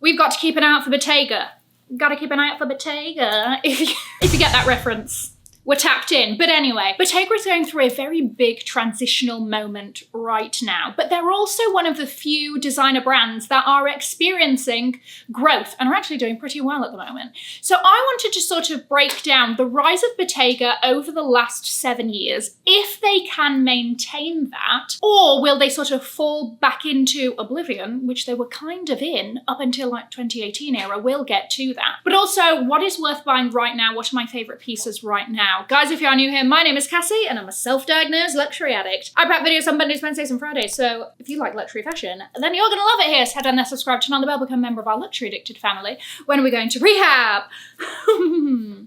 We've got to keep an eye out for Bottega. Gotta keep an eye out for Bottega. If you get that reference. We're tapped in. But anyway, Bottega is going through a very big transitional moment right now, but they're also one of the few designer brands that are experiencing growth and are actually doing pretty well at the moment. So I wanted to sort of break down the rise of Bottega over the last 7 years, if they can maintain that, or will they sort of fall back into oblivion, which they were kind of in up until like 2018 era. We'll get to that. But also, what is worth buying right now? What are my favorite pieces right now? Guys, if you are new here, my name is Cassie and I'm a self-diagnosed luxury addict. I pack videos on Mondays, Wednesdays and Fridays, so if you like luxury fashion, then you're gonna love it here. So head down there, subscribe, turn on the bell, become a member of our luxury addicted family. When are we going to rehab?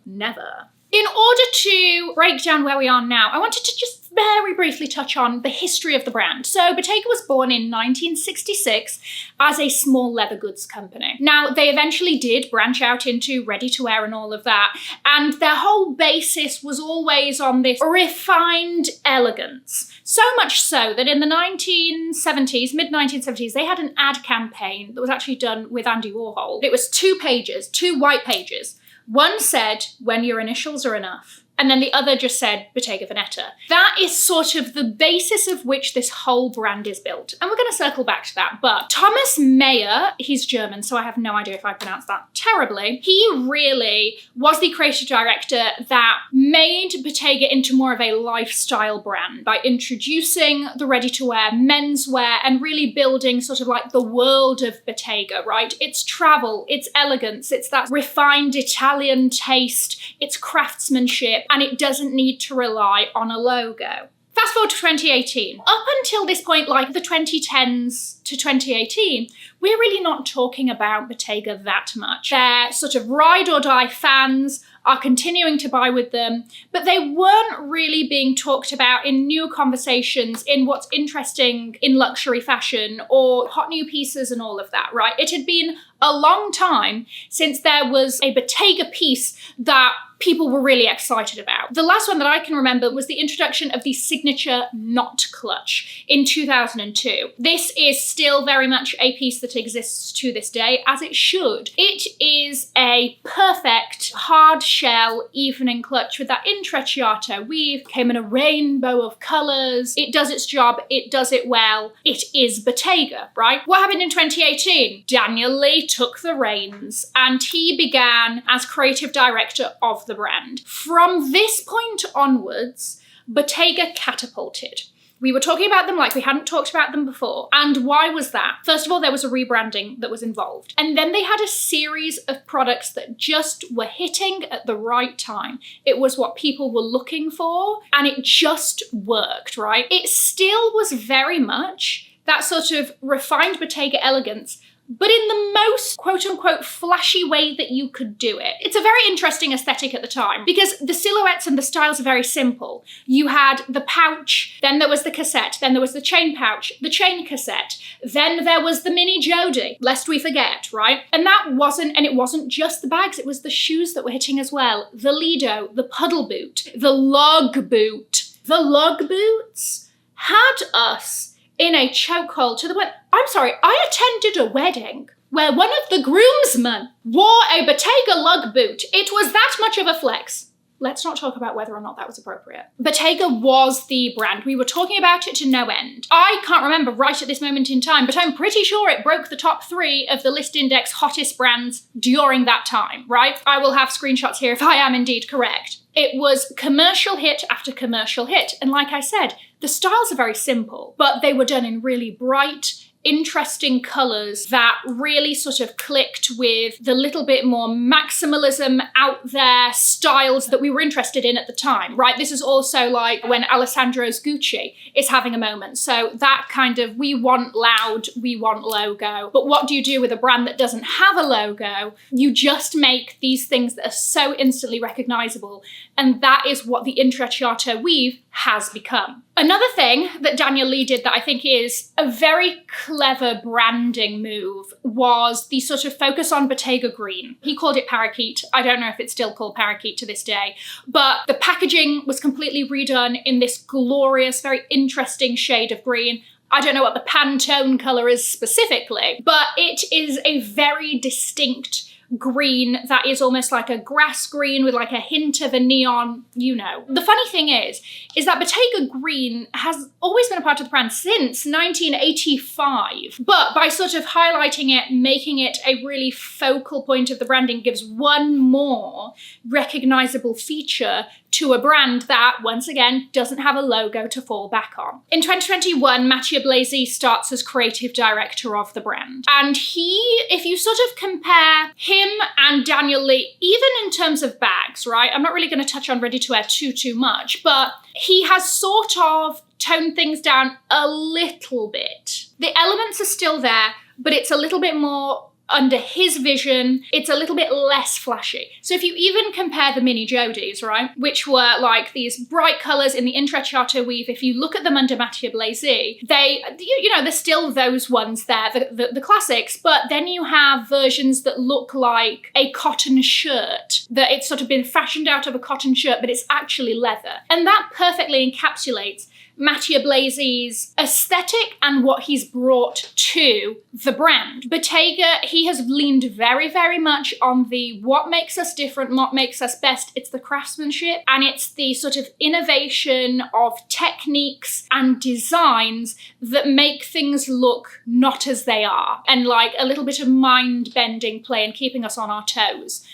Never. In order to break down where we are now, I wanted to just very briefly touch on the history of the brand. So Bottega was born in 1966 as a small leather goods company. Now, they eventually did branch out into ready-to-wear and all of that, and their whole basis was always on this refined elegance. So much so that in the 1970s, mid-1970s, they had an ad campaign that was actually done with Andy Warhol. It was 2 pages, 2 white pages. One said, "When your initials are enough." And then the other just said Bottega Veneta. That is sort of the basis of which this whole brand is built. And we're going to circle back to that. But Thomas Mayer, he's German, so I have no idea if I pronounced that terribly. He really was the creative director that made Bottega into more of a lifestyle brand by introducing the ready-to-wear menswear and really building sort of like the world of Bottega, right? It's travel, it's elegance, it's that refined Italian taste, it's craftsmanship, and it doesn't need to rely on a logo. Fast forward to 2018. Up until this point, like the 2010s to 2018, we're really not talking about Bottega that much. Their sort of ride or die fans are continuing to buy with them, but they weren't really being talked about in new conversations, in what's interesting in luxury fashion or hot new pieces and all of that, right? It had been a long time since there was a Bottega piece that people were really excited about. The last one that I can remember was the introduction of the signature knot clutch in 2002. This is still very much a piece that exists to this day, as it should. It is a perfect hard shell evening clutch with that intrecciato weave, came in a rainbow of colours. It does its job, it does it well. It is Bottega, right? What happened in 2018? Daniel Lee took the reins and he began as creative director of the brand. From this point onwards, Bottega catapulted. We were talking about them like we hadn't talked about them before. And why was that? First of all, there was a rebranding that was involved. And then they had a series of products that just were hitting at the right time. It was what people were looking for, and it just worked, right? It still was very much that sort of refined Bottega elegance, but in the most quote-unquote flashy way that you could do it. It's a very interesting aesthetic at the time because the silhouettes and the styles are very simple. You had the pouch, then there was the cassette, then there was the chain pouch, the chain cassette, then there was the mini Jodie, lest we forget, right? And it wasn't just the bags, it was the shoes that were hitting as well. The Lido, the puddle boot, the lug boot. The lug boots had us in a chokehold to the point, I'm sorry, I attended a wedding where one of the groomsmen wore a Bottega lug boot. It was that much of a flex. Let's not talk about whether or not that was appropriate. Bottega was the brand. We were talking about it to no end. I can't remember right at this moment in time, but I'm pretty sure it broke the top 3 of the List Index hottest brands during that time, right? I will have screenshots here if I am indeed correct. It was commercial hit after commercial hit. And like I said, the styles are very simple, but they were done in really bright, interesting colours that really sort of clicked with the little bit more maximalism out there styles that we were interested in at the time, right? This is also like when Alessandro's Gucci is having a moment. So that kind of, we want loud, we want logo. But what do you do with a brand that doesn't have a logo? You just make these things that are so instantly recognisable. And that is what the intrecciato weave has become. Another thing that Daniel Lee did that I think is a very clever branding move was the sort of focus on Bottega green. He called it parakeet. I don't know if it's still called parakeet to this day, but the packaging was completely redone in this glorious, very interesting shade of green. I don't know what the Pantone colour is specifically, but it is a very distinct green that is almost like a grass green with like a hint of a neon, you know. The funny thing is that Bottega green has always been a part of the brand since 1985, but by sort of highlighting it, making it a really focal point of the branding gives one more recognizable feature to a brand that, once again, doesn't have a logo to fall back on. In 2021, Matthieu Blazy starts as creative director of the brand. And he, if you sort of compare him and Daniel Lee, even in terms of bags, right? I'm not really going to touch on ready-to-wear too much, but he has sort of toned things down a little bit. The elements are still there, but it's a little bit more under his vision. It's a little bit less flashy. So if you even compare the mini Jodies, right, which were like these bright colours in the intrecciato weave, if you look at them under Matthieu Blazy, they, you know, there's still those ones there, the classics, but then you have versions that look like a cotton shirt, that it's sort of been fashioned out of a cotton shirt, but it's actually leather. And that perfectly encapsulates Matthieu Blazy's aesthetic and what he's brought to the brand. Bottega, he has leaned very, very much on the what makes us different, what makes us best. It's the craftsmanship and it's the sort of innovation of techniques and designs that make things look not as they are, and like a little bit of mind-bending play and keeping us on our toes.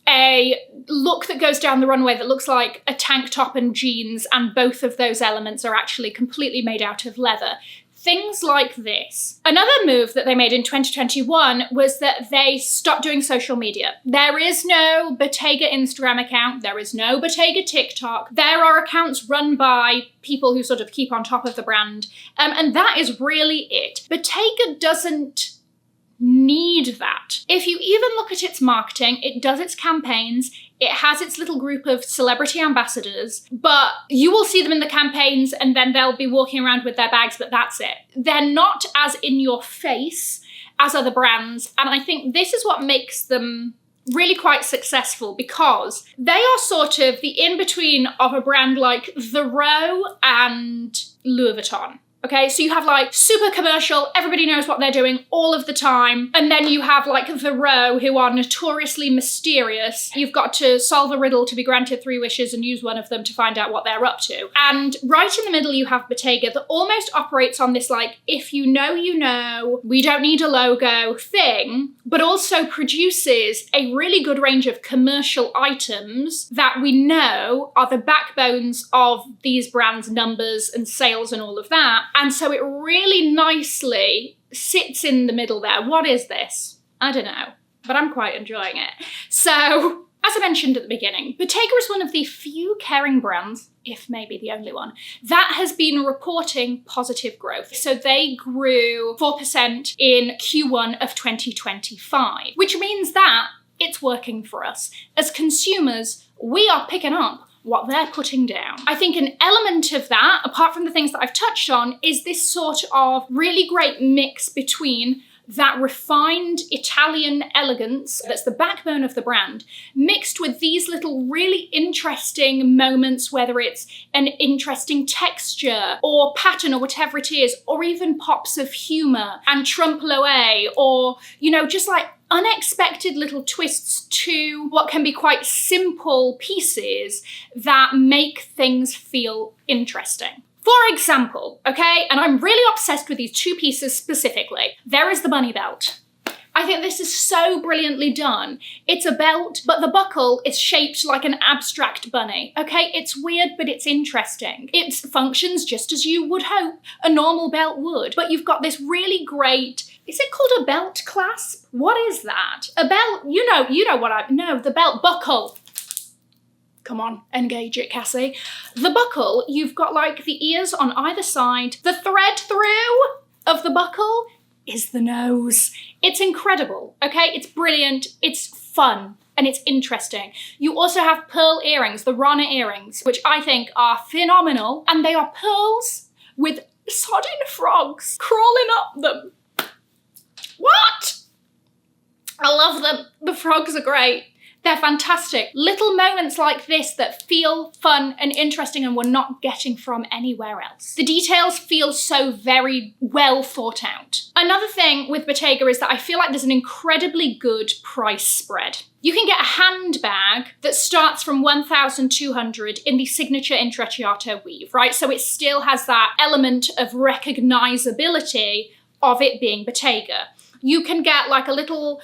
A look that goes down the runway that looks like a tank top and jeans, and both of those elements are actually completely made out of leather. Things like this. Another move that they made in 2021 was that they stopped doing social media. There is no Bottega Instagram account. There is no Bottega TikTok. There are accounts run by people who sort of keep on top of the brand. And that is really it. Bottega doesn't need that. If you even look at its marketing, it does its campaigns, it has its little group of celebrity ambassadors, but you will see them in the campaigns and then they'll be walking around with their bags, but that's it. They're not as in your face as other brands, and I think this is what makes them really quite successful, because they are sort of the in-between of a brand like The Row and Louis Vuitton. Okay, so you have like super commercial, everybody knows what they're doing all of the time. And then you have like The Row, who are notoriously mysterious. You've got to solve a riddle to be granted 3 wishes and use one of them to find out what they're up to. And right in the middle, you have Bottega that almost operates on this like, if you know, you know, we don't need a logo thing, but also produces a really good range of commercial items that we know are the backbones of these brands' numbers and sales and all of that. And so it really nicely sits in the middle there. What is this? I don't know, but I'm quite enjoying it. So, as I mentioned at the beginning, Bottega is one of the few Kering brands, if maybe the only one, that has been reporting positive growth. So they grew 4% in Q1 of 2025, which means that it's working for us. As consumers, we are picking up what they're putting down. I think an element of that, apart from the things that I've touched on, is this sort of really great mix between that refined Italian elegance that's the backbone of the brand, mixed with these little really interesting moments, whether it's an interesting texture or pattern or whatever it is, or even pops of humor and trompe-l'oeil, or, you know, just like unexpected little twists to what can be quite simple pieces that make things feel interesting. For example, okay, and I'm really obsessed with these 2 pieces specifically. There is the bunny belt. I think this is so brilliantly done. It's a belt, but the buckle is shaped like an abstract bunny, okay? It's weird, but it's interesting. It functions just as you would hope a normal belt would, but you've got this really great, is it called a belt clasp? What is that? A belt, you know what no, the belt buckle. Come on, engage it, Cassie. The buckle, you've got like the ears on either side. The thread through of the buckle is the nose. It's incredible, okay? It's brilliant, it's fun, and it's interesting. You also have pearl earrings, the Rana earrings, which I think are phenomenal, and they are pearls with sodden frogs crawling up them. What? I love them. The frogs are great. They're fantastic. Little moments like this that feel fun and interesting and we're not getting from anywhere else. The details feel so very well thought out. Another thing with Bottega is that I feel like there's an incredibly good price spread. You can get a handbag that starts from $1,200 in the signature intrecciato weave, right? So it still has that element of recognizability of it being Bottega. You can get like a little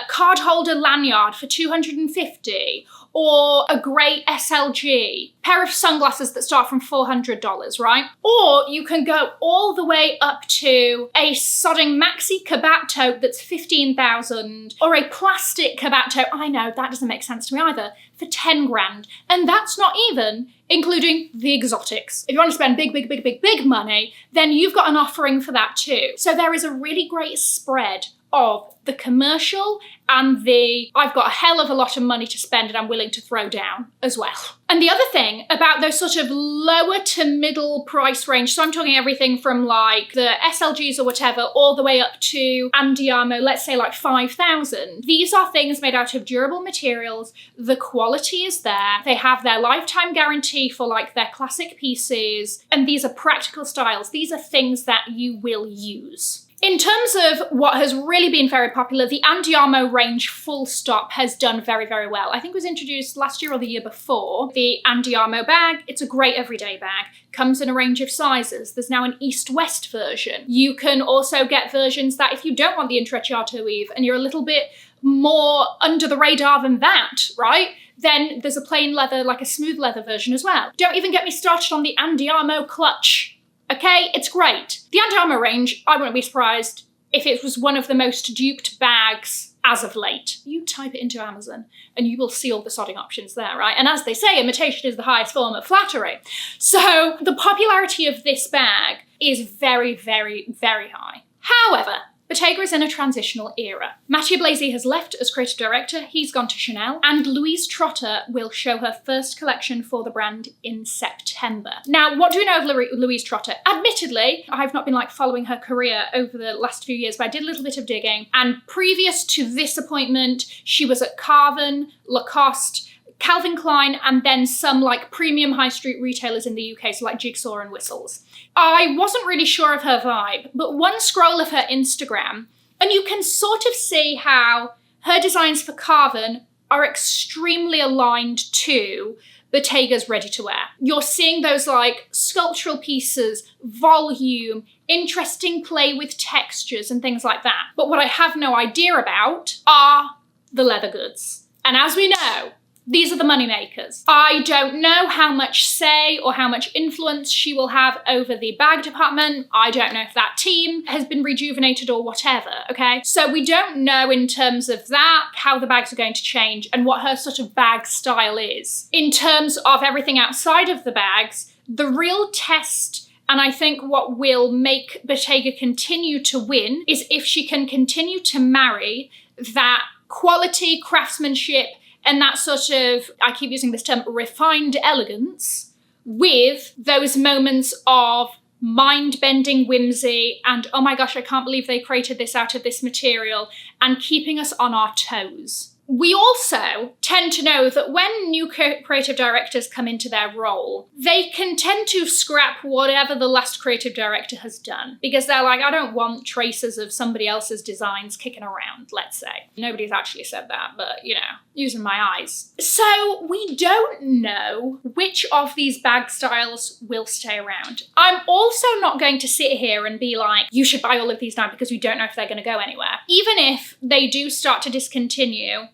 card holder lanyard for $250, or a great SLG, pair of sunglasses that start from $400, right? Or you can go all the way up to a sodding maxi cabot tote that's $15,000, or a plastic cabot tote, I know, that doesn't make sense to me either, for 10 grand. And that's not even including the exotics. If you want to spend big money, then you've got an offering for that too. So there is a really great spread of the commercial and the I've got a hell of a lot of money to spend and I'm willing to throw down as well. And the other thing about those sort of lower to middle price range, so I'm talking everything from like the SLGs or whatever, all the way up to andiamo, let's say like 5,000. These are things made out of durable materials. The quality is there. They have their lifetime guarantee for like their classic pieces. And these are practical styles. These are things that you will use. In terms of what has really been very popular, the Andiamo range full stop has done very, very well. I think it was introduced last year or the year before. The Andiamo bag, it's a great everyday bag. Comes in a range of sizes. There's now an East-West version. You can also get versions that if you don't want the intrecciato weave and you're a little bit more under the radar than that, right? Then there's a plain leather, like a smooth leather version as well. Don't even get me started on the Andiamo clutch. Okay, it's great. The Andiamo range, I wouldn't be surprised if it was one of the most duped bags as of late. You type it into Amazon and you will see all the sodding options there, right? And as they say, imitation is the highest form of flattery. So the popularity of this bag is very, very, very high. However, Bottega is in a transitional era. Matthieu Blazy has left as creative director, he's gone to Chanel, and Louise Trotter will show her first collection for the brand in September. Now, what do we know of Louise Trotter? Admittedly, I've not been like following her career over the last few years, but I did a little bit of digging, and previous to this appointment, she was at Carven, Lacoste, Calvin Klein, and then some like premium high street retailers in the UK, so like Jigsaw and Whistles. I wasn't really sure of her vibe, but one scroll of her Instagram, and you can sort of see how her designs for Carven are extremely aligned to Bottega's ready-to-wear. You're seeing those like sculptural pieces, volume, interesting play with textures and things like that. But what I have no idea about are the leather goods. And as we know, these are the money makers. I don't know how much say or how much influence she will have over the bag department. I don't know if that team has been rejuvenated or whatever, okay? So we don't know in terms of that, how the bags are going to change and what her sort of bag style is. In terms of everything outside of the bags, the real test, and I think what will make Bottega continue to win, is if she can continue to marry that quality, craftsmanship, and that sort of, I keep using this term, refined elegance, with those moments of mind-bending whimsy and, oh my gosh, I can't believe they created this out of this material, and keeping us on our toes. We also tend to know that when new creative directors come into their role, they can tend to scrap whatever the last creative director has done, because they're like, I don't want traces of somebody else's designs kicking around, let's say. Nobody's actually said that, but you know, using my eyes. So we don't know which of these bag styles will stay around. I'm also not going to sit here and be like, you should buy all of these now because we don't know if they're going to go anywhere. Even if they do start to discontinue,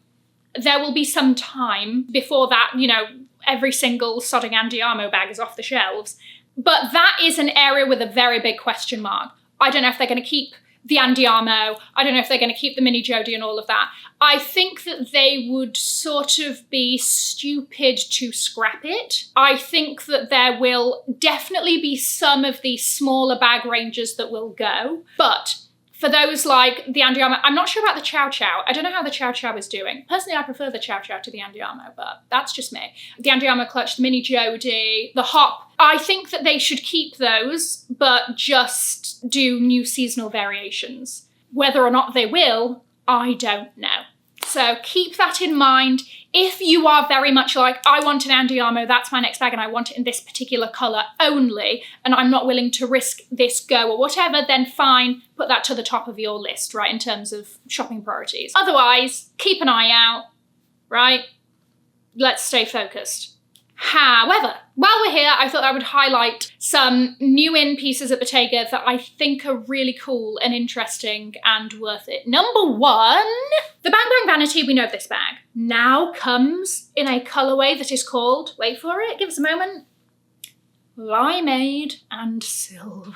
there will be some time before that, you know, every single sodding Andiamo bag is off the shelves. But that is an area with a very big question mark. I don't know if they're going to keep the Andiamo. I don't know if they're going to keep the Mini Jodi and all of that. I think that they would sort of be stupid to scrap it. I think that there will definitely be some of the smaller bag ranges that will go, but for those like the Andiamo, I'm not sure about the Chow Chow. I don't know how the Chow Chow is doing. Personally, I prefer the Chow Chow to the Andiamo, but that's just me. The Andiamo clutch, the Mini Jodi, the Hop. I think that they should keep those, but just do new seasonal variations. Whether or not they will, I don't know. So keep that in mind. If you are very much like, I want an andiamo, that's my next bag, and I want it in this particular colour only, and I'm not willing to risk this go or whatever, then fine, put that to the top of your list, right, in terms of shopping priorities. Otherwise, keep an eye out, right? Let's stay focused. However, while we're here, I thought I would highlight some new in pieces at Bottega that I think are really cool and interesting and worth it. Number one, the Bang Bang Vanity. We know this bag now comes in a colourway that is called, wait for it, give us a moment, Limeade and Silver.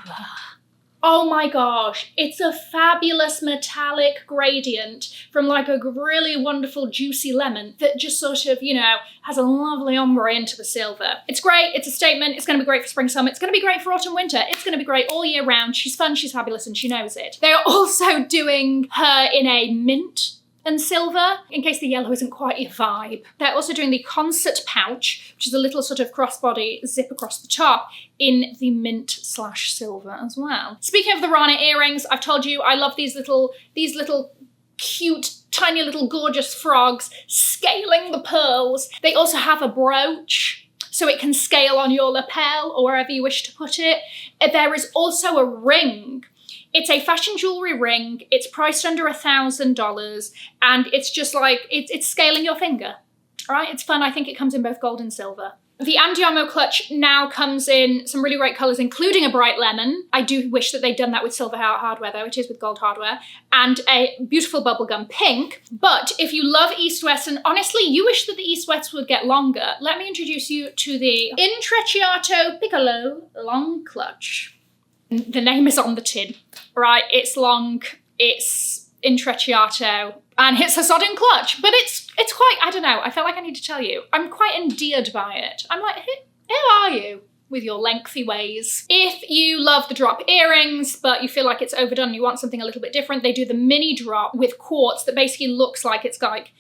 Oh my gosh, it's a fabulous metallic gradient from like a really wonderful juicy lemon that just sort of, you know, has a lovely ombre into the silver. It's great, it's a statement, it's gonna be great for spring, summer, it's gonna be great for autumn, winter, it's gonna be great all year round. She's fun, she's fabulous, and she knows it. They are also doing her in a mint and silver, in case the yellow isn't quite your vibe. They're also doing the concert pouch, which is a little sort of crossbody zip across the top, in the mint/silver as well. Speaking of the Rana earrings, I've told you I love these little cute, tiny little gorgeous frogs scaling the pearls. They also have a brooch, so it can scale on your lapel or wherever you wish to put it. There is also a ring. It's a fashion jewelry ring. It's priced under $1,000, and it's just like, it's scaling your finger, all right? It's fun. I think it comes in both gold and silver. The andiamo clutch now comes in some really great colours, including a bright lemon. I do wish that they'd done that with silver hardware, though. It is with gold hardware. And a beautiful bubblegum pink. But if you love East-West, and honestly, you wish that the East-West would get longer, let me introduce you to the Intrecciato Piccolo Long Clutch. The name is on the tin, right? It's long, it's intrecciato, and it's a sodden clutch, but it's quite, I don't know, I felt like I need to tell you, I'm quite endeared by it. I'm like, who are you with your lengthy ways? If you love the drop earrings, but you feel like it's overdone and you want something a little bit different, they do the mini drop with quartz that basically looks like it's like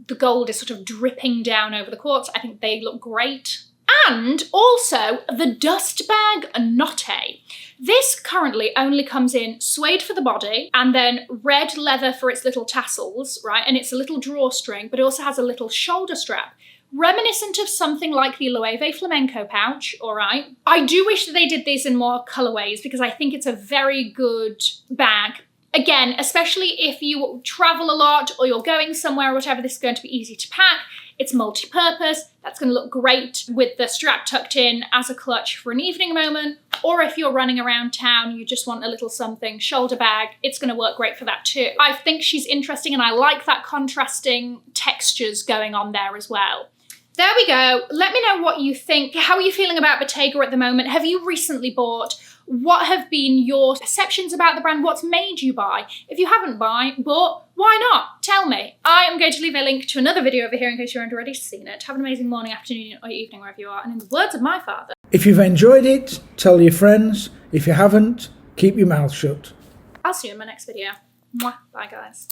the gold is sort of dripping down over the quartz. I think they look great. And also the dust bag Notte. This currently only comes in suede for the body and then red leather for its little tassels, right? And it's a little drawstring, but it also has a little shoulder strap, reminiscent of something like the Loewe Flamenco pouch, all right? I do wish that they did these in more colorways because I think it's a very good bag. Again, especially if you travel a lot or you're going somewhere or whatever, this is going to be easy to pack. It's multi-purpose. That's going to look great with the strap tucked in as a clutch for an evening moment. Or if you're running around town, you just want a little something, shoulder bag, it's going to work great for that too. I think she's interesting and I like that contrasting textures going on there as well. There we go. Let me know what you think. How are you feeling about Bottega at the moment? Have you recently bought? What have been your perceptions about the brand? What's made you buy? If you haven't bought, why not? Tell me. I am going to leave a link to another video over here in case you haven't already seen it. Have an amazing morning, afternoon, or evening, wherever you are. And in the words of my father, if you've enjoyed it, tell your friends. If you haven't, keep your mouth shut. I'll see you in my next video. Mwah. Bye, guys.